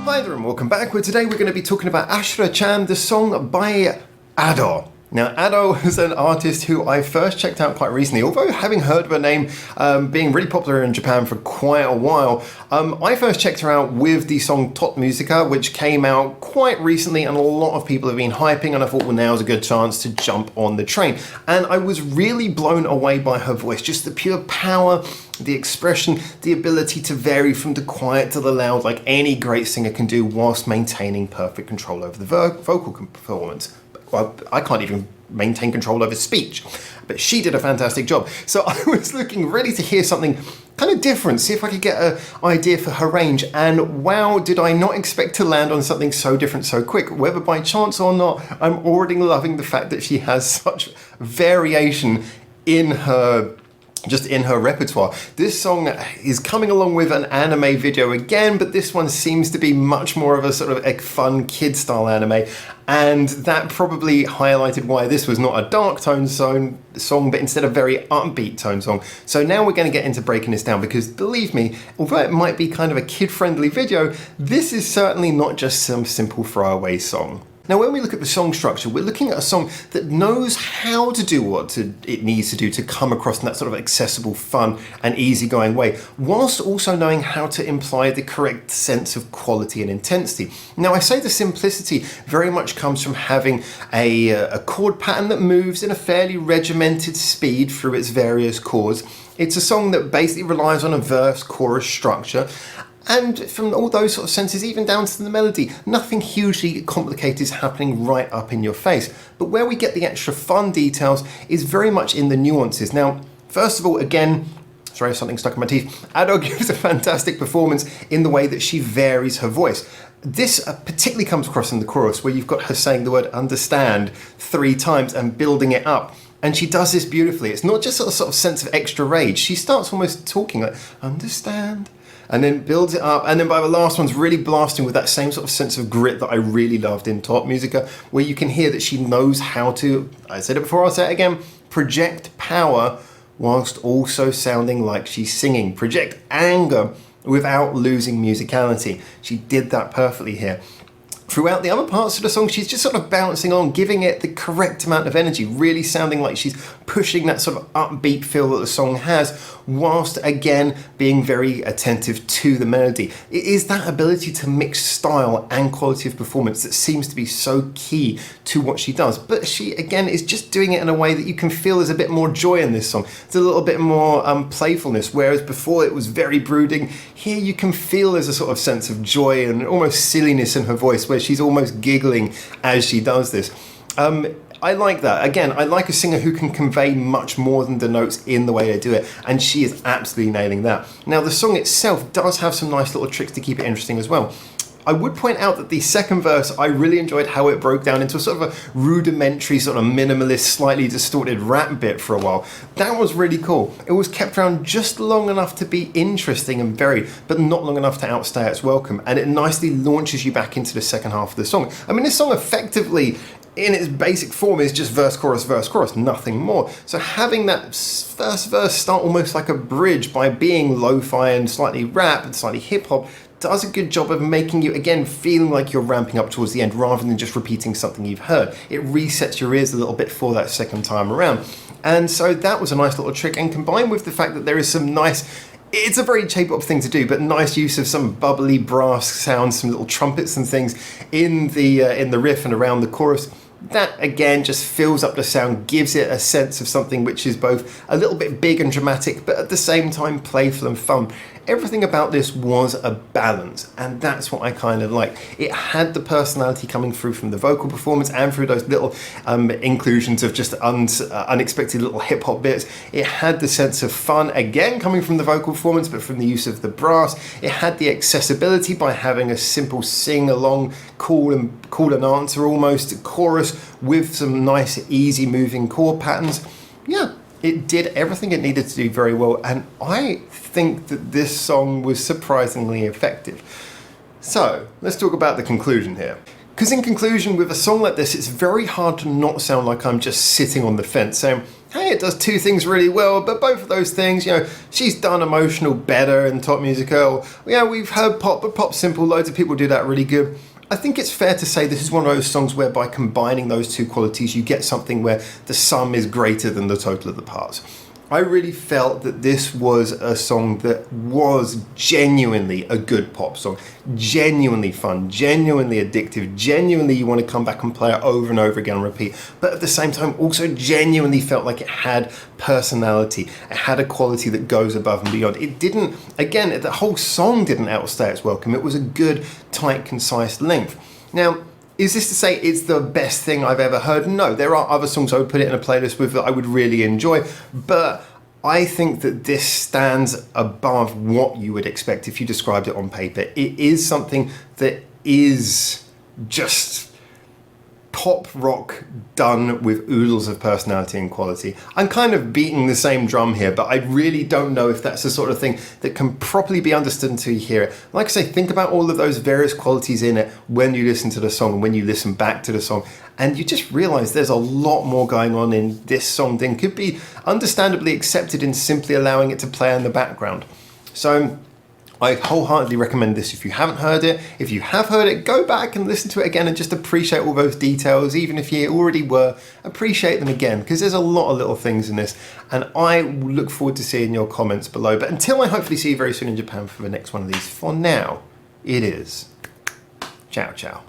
Hi there and welcome back, where today we're going to be talking about Ashura-Chan, the song by Ado. Now, Ado is an artist who I first checked out quite recently, although having heard of her name being really popular in Japan for quite a while. I first checked her out with the song Tot Musica, which came out quite recently, and a lot of people have been hyping, and I thought, well, now's a good chance to jump on the train. And I was really blown away by her voice, just the pure power, the expression, the ability to vary from the quiet to the loud like any great singer can do, whilst maintaining perfect control over the vocal performance. Well, I can't even maintain control over speech, but she did a fantastic job. So I was looking ready to hear something kind of different, see if I could get an idea for her range, and wow, did I not expect to land on something so different so quick. Whether by chance or not, I'm already loving the fact that she has such variation in her repertoire. This song is coming along with an anime video again, but this one seems to be much more of a sort of a fun kid-style anime, and that probably highlighted why this was not a dark tone song, but instead a very upbeat tone song. So now we're going to get into breaking this down, because believe me, although it might be kind of a kid-friendly video, this is certainly not just some simple throwaway song. Now, when we look at the song structure, we're looking at a song that knows how to do what it needs to do to come across in that sort of accessible, fun and easygoing way, whilst also knowing how to imply the correct sense of quality and intensity. Now, I say the simplicity very much comes from having a chord pattern that moves in a fairly regimented speed through its various chords. It's a song that basically relies on a verse-chorus structure. And from all those sort of senses, even down to the melody, nothing hugely complicated is happening right up in your face. But where we get the extra fun details is very much in the nuances. Now, first of all, again, sorry, something stuck in my teeth, Ado gives a fantastic performance in the way that she varies her voice. This particularly comes across in the chorus, where you've got her saying the word understand 3 times and building it up. And she does this beautifully. It's not just a sort of sense of extra rage. She starts almost talking like, understand, and then builds it up, and then by the last one's really blasting with that same sort of sense of grit that I really loved in Tot Musica, where you can hear that she knows how to, I said it before, I'll say it again, project power whilst also sounding like she's singing. Project anger without losing musicality. She did that perfectly here. Throughout the other parts of the song, she's just sort of bouncing on, giving it the correct amount of energy, really sounding like she's pushing that sort of upbeat feel that the song has, whilst again being very attentive to the melody. It is that ability to mix style and quality of performance that seems to be so key to what she does. But she, again, is just doing it in a way that you can feel there's a bit more joy in this song. There's a little bit more playfulness, whereas before it was very brooding. Here you can feel there's a sort of sense of joy and almost silliness in her voice, where she's almost giggling as she does this. I like that. Again, I like a singer who can convey much more than the notes in the way they do it, and she is absolutely nailing that. Now, the song itself does have some nice little tricks to keep it interesting as well. I would point out that the second verse, I really enjoyed how it broke down into a sort of a rudimentary, sort of minimalist, slightly distorted rap bit for a while. That was really cool. It was kept around just long enough to be interesting and varied, but not long enough to outstay its welcome. And it nicely launches you back into the second half of the song. I mean, this song effectively, in its basic form, is just verse, chorus, nothing more. So having that first verse start almost like a bridge by being lo-fi and slightly rap and slightly hip-hop does a good job of making you, again, feeling like you're ramping up towards the end rather than just repeating something you've heard. It resets your ears a little bit for that second time around. And so that was a nice little trick, and combined with the fact that there is some nice, it's a very J-pop thing to do, but nice use of some bubbly brass sounds, some little trumpets and things in the riff and around the chorus. That again just fills up the sound, gives it a sense of something which is both a little bit big and dramatic, but at the same time playful and fun. Everything about this was a balance, and that's what I kind of like. It had the personality coming through from the vocal performance and through those little inclusions of just unexpected little hip hop bits. It had the sense of fun, again coming from the vocal performance, but from the use of the brass. It had the accessibility by having a simple sing-along, call and answer almost chorus with some nice easy moving chord patterns. Yeah, it did everything it needed to do very well, and I think that this song was surprisingly effective. So let's talk about the conclusion here. Because in conclusion, with a song like this, it's very hard to not sound like I'm just sitting on the fence saying, hey, it does two things really well, but both of those things, she's done emotional better in Top Musical. Yeah, we've heard pop, but pop's simple. Loads of people do that really good. I think it's fair to say this is one of those songs where by combining those two qualities, you get something where the sum is greater than the total of the parts. I really felt that this was a song that was genuinely a good pop song, genuinely fun, genuinely addictive, genuinely you want to come back and play it over and over again and repeat, but at the same time also genuinely felt like it had personality, it had a quality that goes above and beyond. It didn't, again, the whole song didn't outstay its welcome. It was a good, tight, concise length. Now, is this to say it's the best thing I've ever heard? No, there are other songs I would put it in a playlist with that I would really enjoy, but I think that this stands above what you would expect if you described it on paper. It is something that is just pop rock done with oodles of personality and quality. I'm kind of beating the same drum here, but I really don't know if that's the sort of thing that can properly be understood until you hear it. Like I say, think about all of those various qualities in it when you listen to the song and when you listen back to the song, and you just realize there's a lot more going on in this song than could be understandably accepted in simply allowing it to play in the background. So I wholeheartedly recommend this if you haven't heard it. If you have heard it, go back and listen to it again and just appreciate all those details. Even if you already were, appreciate them again, because there's a lot of little things in this. And I look forward to seeing your comments below. But until I hopefully see you very soon in Japan for the next one of these, for now, it is ciao ciao.